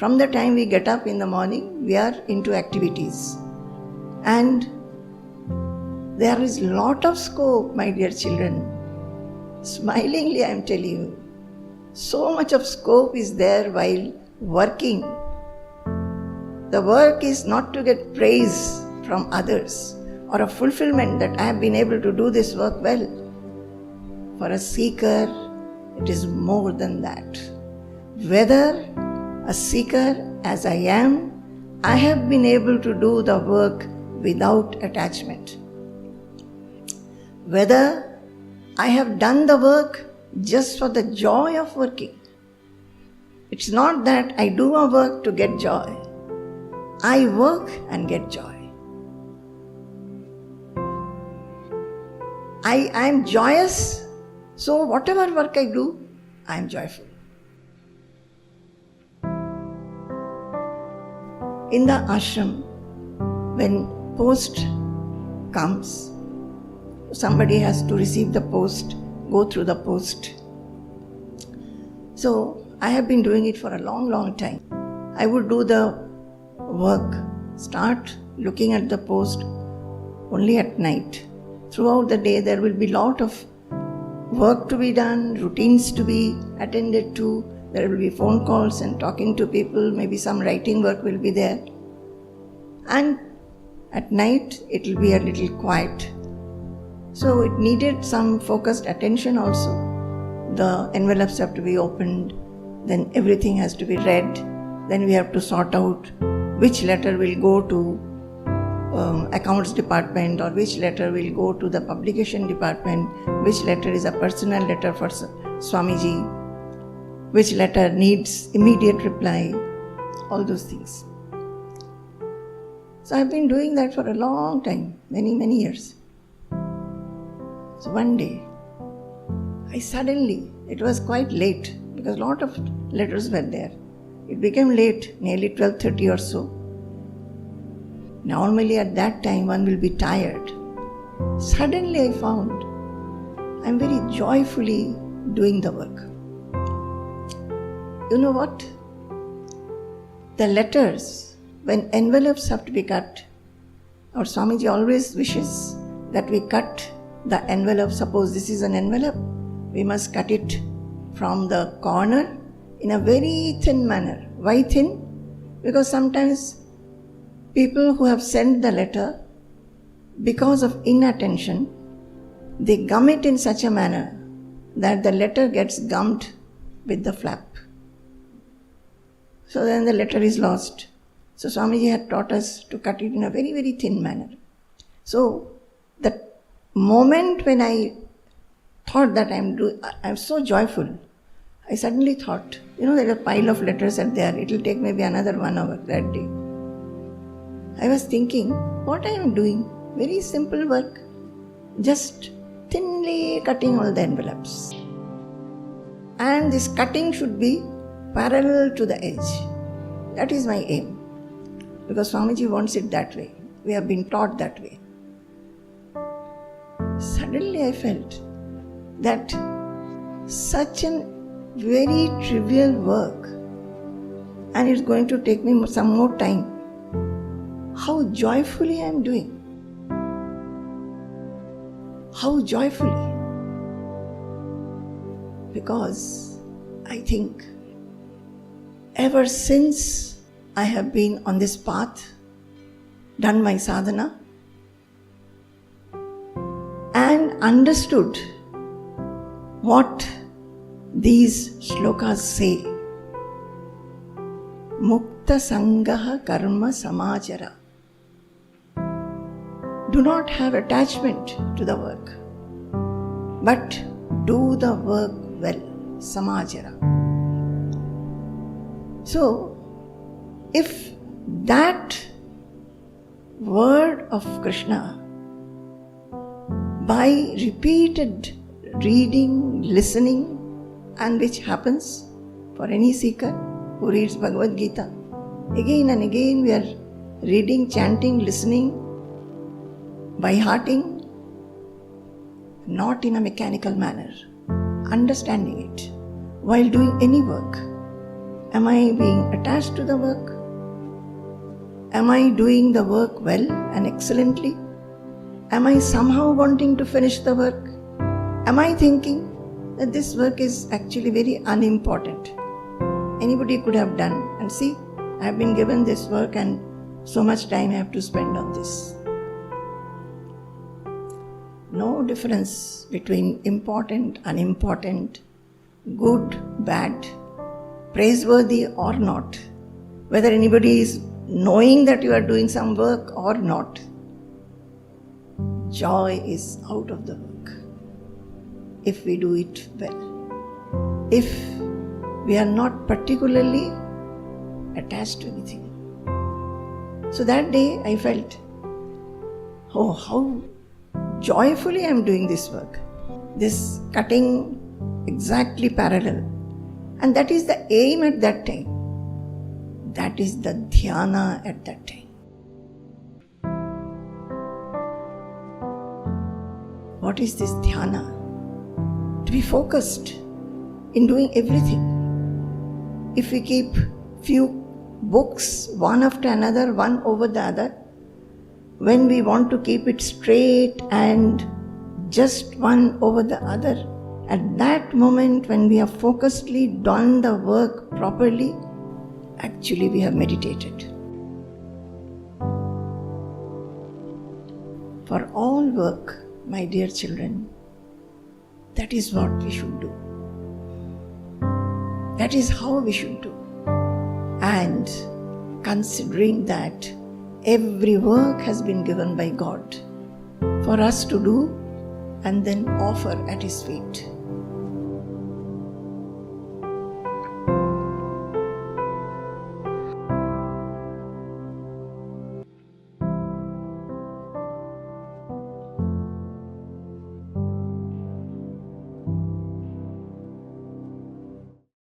From the time we get up in the morning, we are into activities. And there is lot of scope, my dear children. Smilingly I am telling you, so much of scope is there while working. The work is not to get praise from others or a fulfillment that I have been able to do this work well. For a seeker, it is more than that. Whether a seeker as I am, I have been able to do the work without attachment. Whether I have done the work just for the joy of working. It's not that I do a work to get joy. I work and get joy. I am joyous, so whatever work I do, I am joyful. In the ashram, when post comes, somebody has to receive the post, go through the post. So I have been doing it for a long time. I would do the work, start looking at the post only at night. Throughout the day there will be lot of work to be done, routines to be attended to. There will be phone calls and talking to people, maybe some writing work will be there. And at night it will be a little quiet. So it needed some focused attention also. The envelopes have to be opened, then everything has to be read, then we have to sort out which letter will go to accounts department or which letter will go to the publication department, which letter is a personal letter for Swamiji, which letter needs immediate reply, all those things. So I've been doing that for a long time, many years. So one day, it was quite late because a lot of letters were there. It became late, nearly 12:30 or so. Normally at that time one will be tired. Suddenly I found I'm very joyfully doing the work. You know what? The letters, when envelopes have to be cut, our Swamiji always wishes that we cut the envelope. Suppose this is an envelope, we must cut it from the corner in a very thin manner. Why thin? Because sometimes people who have sent the letter, because of inattention, they gum it in such a manner that the letter gets gummed with the flap. So then the letter is lost. So Swamiji had taught us to cut it in a very thin manner. So the moment when I thought that I'm so joyful, I suddenly thought, there is a pile of letters are there, it will take maybe another 1 hour that day. I was thinking, what I am doing? Very simple work, just thinly cutting all the envelopes. And this cutting should be parallel to the edge. That is my aim. Because Swamiji wants it that way. We have been taught that way. Suddenly I felt that such a very trivial work, and it's going to take me some more time, how joyfully I am doing. How joyfully. Because I think ever since I have been on this path, done my sadhana, and understood what these shlokas say. Mukta sangaha karma samachara. Do not have attachment to the work, but do the work well. Samachara. So, if that word of Krishna, by repeated reading, listening, and which happens for any seeker who reads Bhagavad Gita, again and again we are reading, chanting, listening, by hearting, not in a mechanical manner, understanding it while doing any work. Am I being attached to the work? Am I doing the work well and excellently? Am I somehow wanting to finish the work? Am I thinking that this work is actually very unimportant? Anybody could have done, and see, I have been given this work and so much time I have to spend on this. No difference between important, unimportant, good, bad, praiseworthy or not. Whether anybody is knowing that you are doing some work or not. Joy is out of the work if we do it well. If we are not particularly attached to anything. So that day I felt, oh, how joyfully I am doing this work. This cutting exactly parallel. And that is the aim at that time. That is the dhyana at that time. What is this dhyana? To be focused in doing everything. If we keep few books one after another, one over the other, when we want to keep it straight and just one over the other, at that moment when we have focusedly done the work properly, actually we have meditated. For all work, my dear children, that is what we should do. That is how we should do. And considering that every work has been given by God for us to do and then offer at His feet.